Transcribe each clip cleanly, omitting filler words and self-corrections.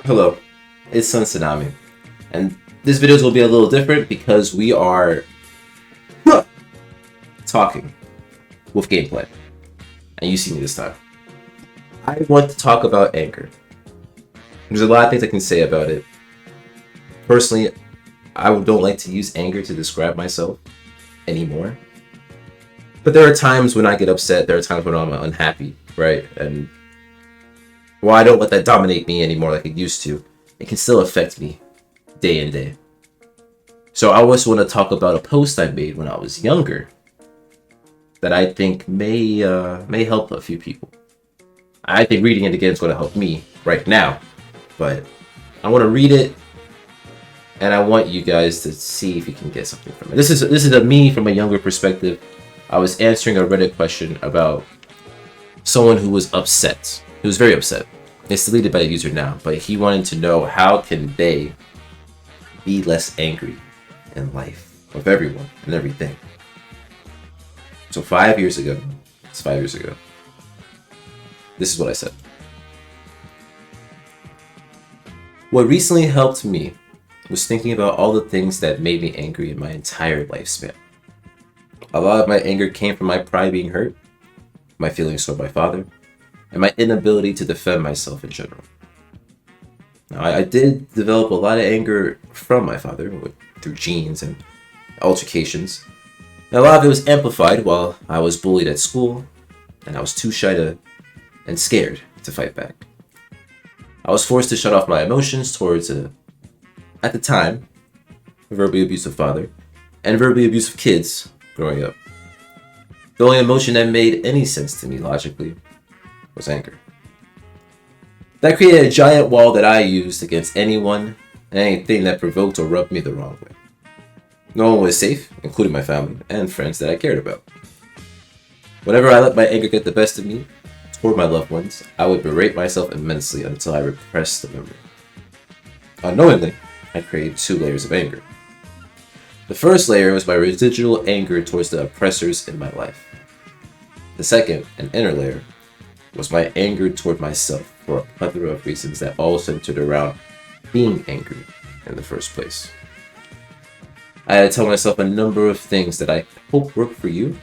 Hello, it's Tsunami, and this video will be a little different because we are talking with gameplay, and you see me this time. I want to talk about anger. There's a lot of things I can say about it. Personally, I don't like to use anger to describe myself anymore. But there are times when I get upset, there are times when I'm unhappy, right? And while I don't let that dominate me anymore like it used to, it can still affect me day in day. So I also want to talk about a post I made when I was younger that I think may help a few people. I think reading it again is going to help me right now, but I want to read it and I want you guys to see if you can get something from it. This is a me from a younger perspective. I was answering a Reddit question about someone who was upset. He was very upset. It's deleted by the user now, but he wanted to know how can they be less angry in life with everyone and everything. So 5 years ago, it's 5 years ago, this is what I said. What recently helped me was thinking about all the things that made me angry in my entire lifespan. A lot of my anger came from my pride being hurt, my feelings toward my father, and my inability to defend myself in general. Now, I did develop a lot of anger from my father through genes and altercations. And a lot of it was amplified while I was bullied at school, and I was too shy and scared to fight back. I was forced to shut off my emotions towards at the time, a verbally abusive father, and verbally abusive kids growing up. The only emotion that made any sense to me logically was anger. That created a giant wall that I used against anyone and anything that provoked or rubbed me the wrong way. No one was safe, including my family and friends that I cared about. Whenever I let my anger get the best of me toward my loved ones, I would berate myself immensely until I repressed the memory. Unknowingly, I created 2 layers of anger. The first layer was my residual anger towards the oppressors in my life. The second, an inner layer, was my anger toward myself for a plethora of reasons that all centered around being angry in the first place. I had to tell myself a number of things that I hope work for you,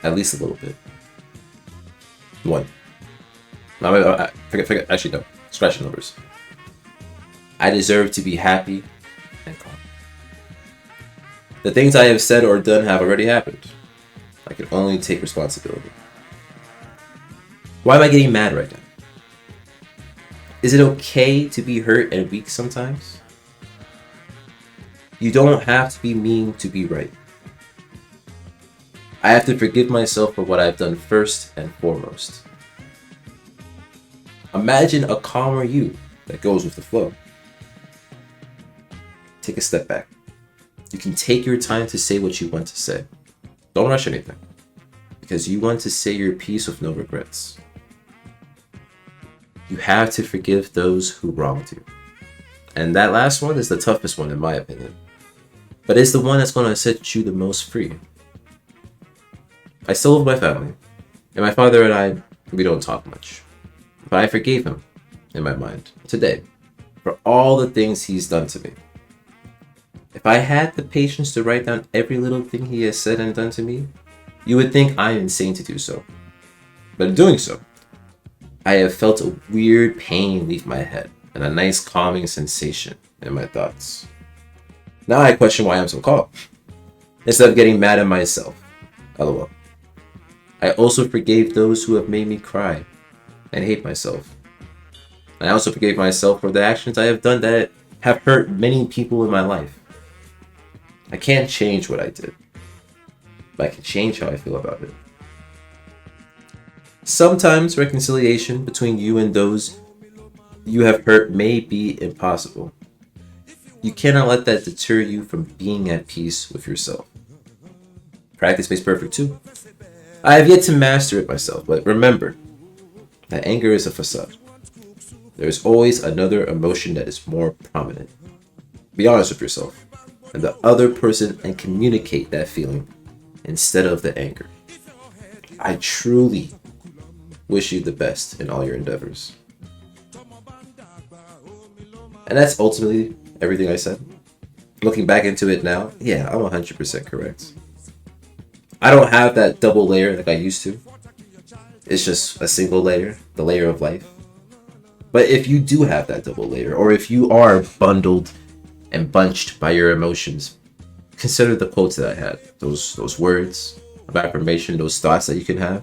at least a little bit. 1. Forget, actually no, scratch the numbers. I deserve to be happy and calm. The things I have said or done have already happened. I can only take responsibility. Why am I getting mad right now? Is it okay to be hurt and weak sometimes? You don't have to be mean to be right. I have to forgive myself for what I've done first and foremost. Imagine a calmer you that goes with the flow. Take a step back. You can take your time to say what you want to say. Don't rush anything, because you want to say your piece with no regrets. You have to forgive those who wronged you. And that last one is the toughest one in my opinion. But it's the one that's going to set you the most free. I still love my family. And my father and I, we don't talk much. But I forgave him, in my mind, today, for all the things he's done to me. If I had the patience to write down every little thing he has said and done to me, you would think I'm insane to do so. But in doing so, I have felt a weird pain leave my head and a nice calming sensation in my thoughts. Now I question why I'm so calm, instead of getting mad at myself. LOL. I also forgave those who have made me cry and hate myself. I also forgave myself for the actions I have done that have hurt many people in my life. I can't change what I did, but I can change how I feel about it. Sometimes reconciliation between you and those you have hurt may be impossible. You cannot let that deter you from being at peace with yourself. Practice makes perfect too. I have yet to master it myself, but remember that anger is a facade. There is always another emotion that is more prominent. Be honest with yourself and the other person and communicate that feeling instead of the anger. I truly wish you the best in all your endeavors. And that's ultimately everything I said. Looking back into it now, yeah, I'm 100% correct. I don't have that double layer like I used to. It's just a single layer, the layer of life. But if you do have that double layer, or if you are bundled and bunched by your emotions, consider the quotes that I had. Those words of affirmation, those thoughts that you can have.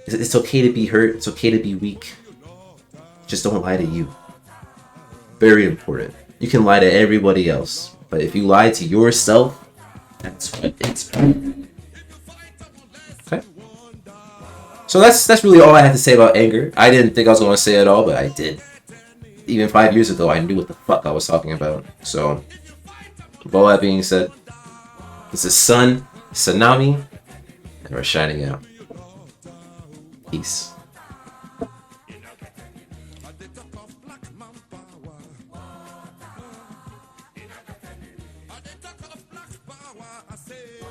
It's okay to be hurt. It's okay to be weak. Just don't lie to you. Very important. You can lie to everybody else, but if you lie to yourself, that's what it's for. Okay. So that's really all I had to say about anger. I didn't think I was going to say it all, but I did. Even 5 years ago, I knew what the fuck I was talking about. So, with all that being said, this is Sun, Tsunami, and we're shining out. Peace. I say